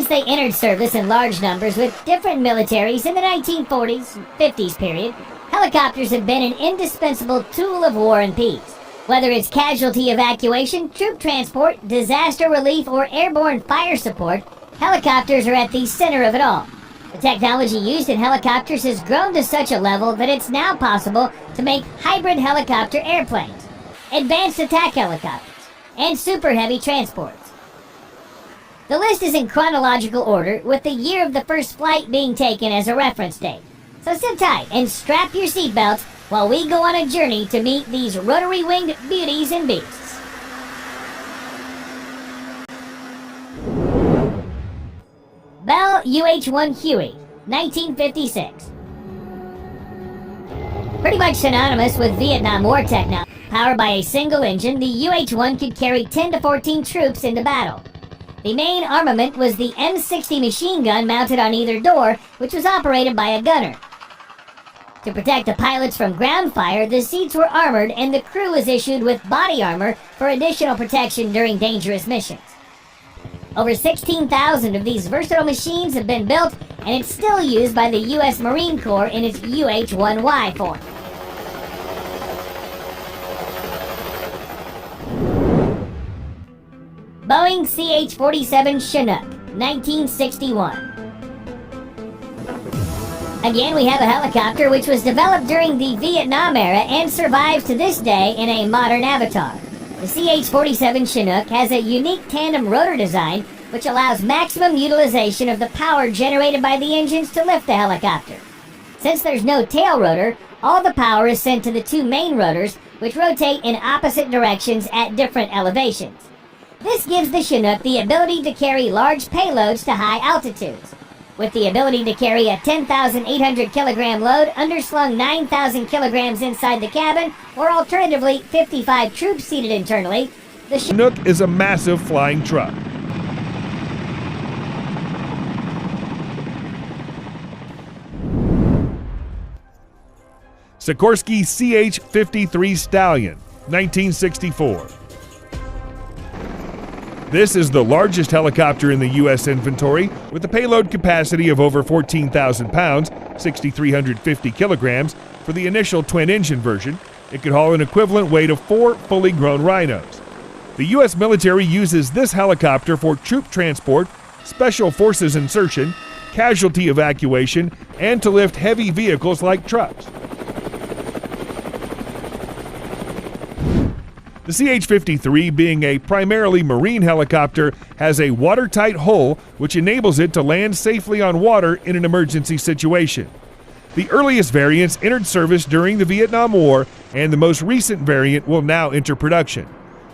Since they entered service in large numbers with different militaries in the 1940s and 50s period, helicopters have been an indispensable tool of war and peace. Whether it's casualty evacuation, troop transport, disaster relief, or airborne fire support, helicopters are at the center of it all. The technology used in helicopters has grown to such a level that it's now possible to make hybrid helicopter airplanes, advanced attack helicopters, and super heavy transports. The list is in chronological order, with the year of the first flight being taken as a reference date. So sit tight and strap your seatbelts while we go on a journey to meet these rotary-winged beauties and beasts. Bell UH-1 Huey, 1956. Pretty much synonymous with Vietnam War technology. Powered by a single engine, the UH-1 could carry 10 to 14 troops into battle. The main armament was the M60 machine gun mounted on either door, which was operated by a gunner. To protect the pilots from ground fire, the seats were armored and the crew was issued with body armor for additional protection during dangerous missions. Over 16,000 of these versatile machines have been built, and it's still used by the U.S. Marine Corps in its UH-1Y form. Boeing CH-47 Chinook, 1961. Again, we have a helicopter which was developed during the Vietnam era and survives to this day in a modern avatar. The CH-47 Chinook has a unique tandem rotor design which allows maximum utilization of the power generated by the engines to lift the helicopter. Since there's no tail rotor, all the power is sent to the two main rotors, which rotate in opposite directions at different elevations. This gives the Chinook the ability to carry large payloads to high altitudes. With the ability to carry a 10,800 kilogram load underslung 9,000 kilograms inside the cabin, or alternatively 55 troops seated internally, the Chinook is a massive flying truck. Sikorsky CH-53 Stallion, 1964. This is the largest helicopter in the U.S. inventory, with a payload capacity of over 14,000 pounds, 6,350 kilograms, for the initial twin-engine version. It could haul an equivalent weight of 4 fully grown rhinos. The U.S. military uses this helicopter for troop transport, special forces insertion, casualty evacuation, and to lift heavy vehicles like trucks. The CH-53, being a primarily marine helicopter, has a watertight hull which enables it to land safely on water in an emergency situation. The earliest variants entered service during the Vietnam War, and the most recent variant will now enter production.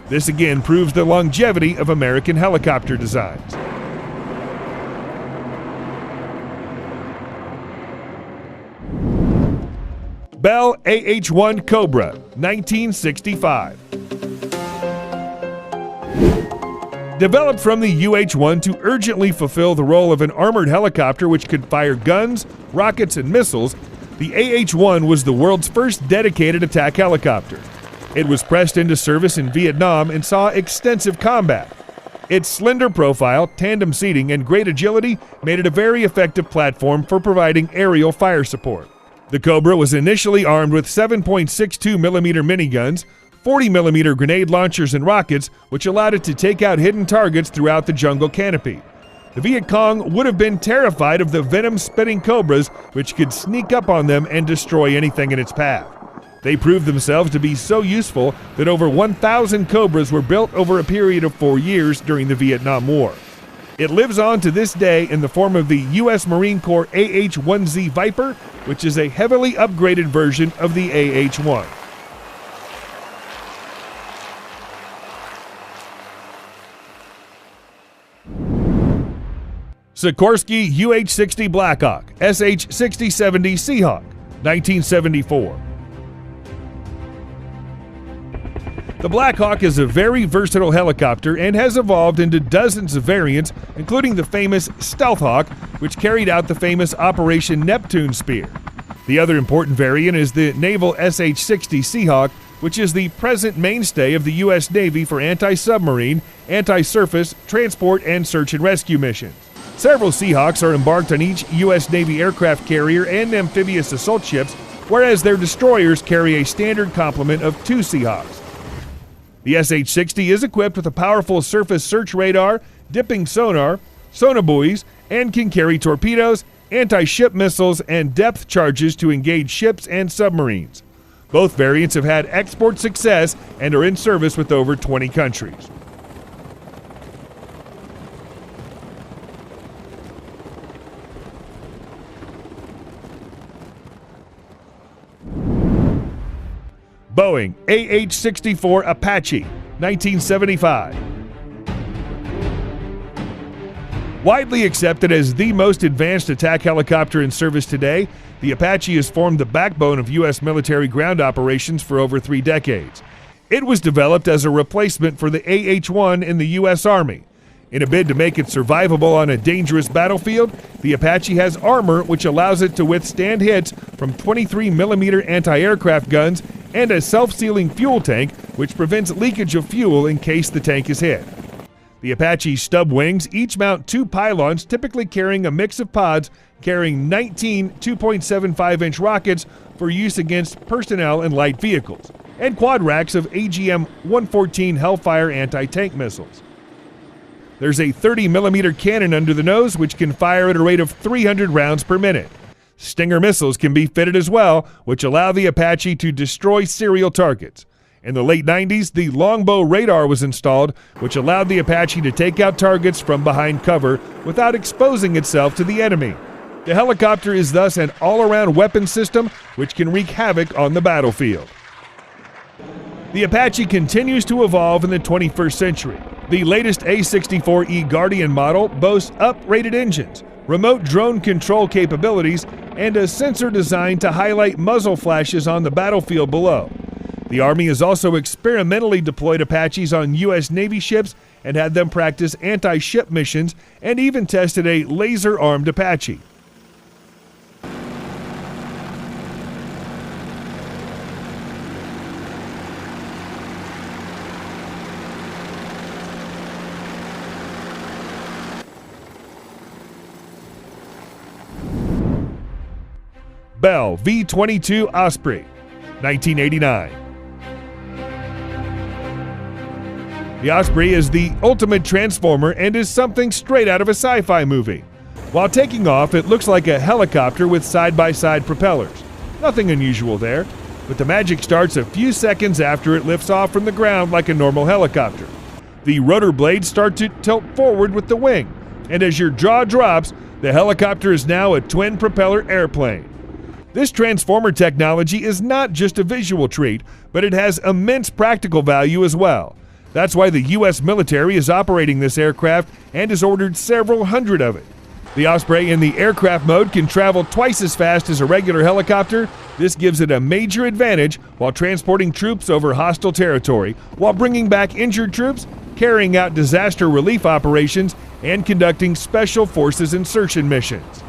This again proves the longevity of American helicopter designs. Bell AH-1 Cobra, 1965. Developed from the UH-1 to urgently fulfill the role of an armored helicopter which could fire guns, rockets, and missiles, the AH-1 was the world's first dedicated attack helicopter. It was pressed into service in Vietnam and saw extensive combat. Its slender profile, tandem seating, and great agility made it a very effective platform for providing aerial fire support. The Cobra was initially armed with 7.62mm miniguns, 40mm grenade launchers and rockets, which allowed it to take out hidden targets throughout the jungle canopy. The Viet Cong would have been terrified of the venom-spitting Cobras, which could sneak up on them and destroy anything in its path. They proved themselves to be so useful that over 1,000 Cobras were built over a period of 4 years during the Vietnam War. It lives on to this day in the form of the U.S. Marine Corps AH-1Z Viper, which is a heavily upgraded version of the AH-1. Sikorsky UH-60 Blackhawk, SH-6070 Seahawk, 1974. The Blackhawk is a very versatile helicopter and has evolved into dozens of variants, including the famous Stealth Hawk, which carried out the famous Operation Neptune Spear. The other important variant is the naval SH-60 Seahawk, which is the present mainstay of the U.S. Navy for anti-submarine, anti-surface, transport, and search and rescue missions. Several Seahawks are embarked on each U.S. Navy aircraft carrier and amphibious assault ships, whereas their destroyers carry a standard complement of 2 Seahawks. The SH-60 is equipped with a powerful surface search radar, dipping sonar, sonobuoys, and can carry torpedoes, anti-ship missiles, and depth charges to engage ships and submarines. Both variants have had export success and are in service with over 20 countries. Boeing AH-64 Apache, 1975. Widely accepted as the most advanced attack helicopter in service today, the Apache has formed the backbone of U.S. military ground operations for over 3 decades. It was developed as a replacement for the AH-1 in the U.S. Army. In a bid to make it survivable on a dangerous battlefield, the Apache has armor which allows it to withstand hits from 23mm anti-aircraft guns and a self-sealing fuel tank which prevents leakage of fuel in case the tank is hit. The Apache's stub wings each mount 2 pylons, typically carrying a mix of pods carrying 19 2.75-inch rockets for use against personnel and light vehicles, and quad racks of AGM-114 Hellfire anti-tank missiles. There's a 30mm cannon under the nose which can fire at a rate of 300 rounds per minute. Stinger missiles can be fitted as well, which allow the Apache to destroy serial targets. In the late 90s, the Longbow radar was installed, which allowed the Apache to take out targets from behind cover without exposing itself to the enemy. The helicopter is thus an all-around weapon system which can wreak havoc on the battlefield. The Apache continues to evolve in the 21st century. The latest A-64E Guardian model boasts up-rated engines, remote drone control capabilities, and a sensor designed to highlight muzzle flashes on the battlefield below. The Army has also experimentally deployed Apaches on U.S. Navy ships and had them practice anti-ship missions, and even tested a laser-armed Apache. Bell V-22 Osprey, 1989. The Osprey is the ultimate transformer and is something straight out of a sci-fi movie. While taking off, it looks like a helicopter with side-by-side propellers. Nothing unusual there, but the magic starts a few seconds after it lifts off from the ground like a normal helicopter. The rotor blades start to tilt forward with the wing, and as your jaw drops, the helicopter is now a twin-propeller airplane. This transformer technology is not just a visual treat, but it has immense practical value as well. That's why the U.S. military is operating this aircraft and has ordered several hundred of it. The Osprey in the aircraft mode can travel twice as fast as a regular helicopter. This gives it a major advantage while transporting troops over hostile territory, while bringing back injured troops, carrying out disaster relief operations, and conducting special forces insertion missions.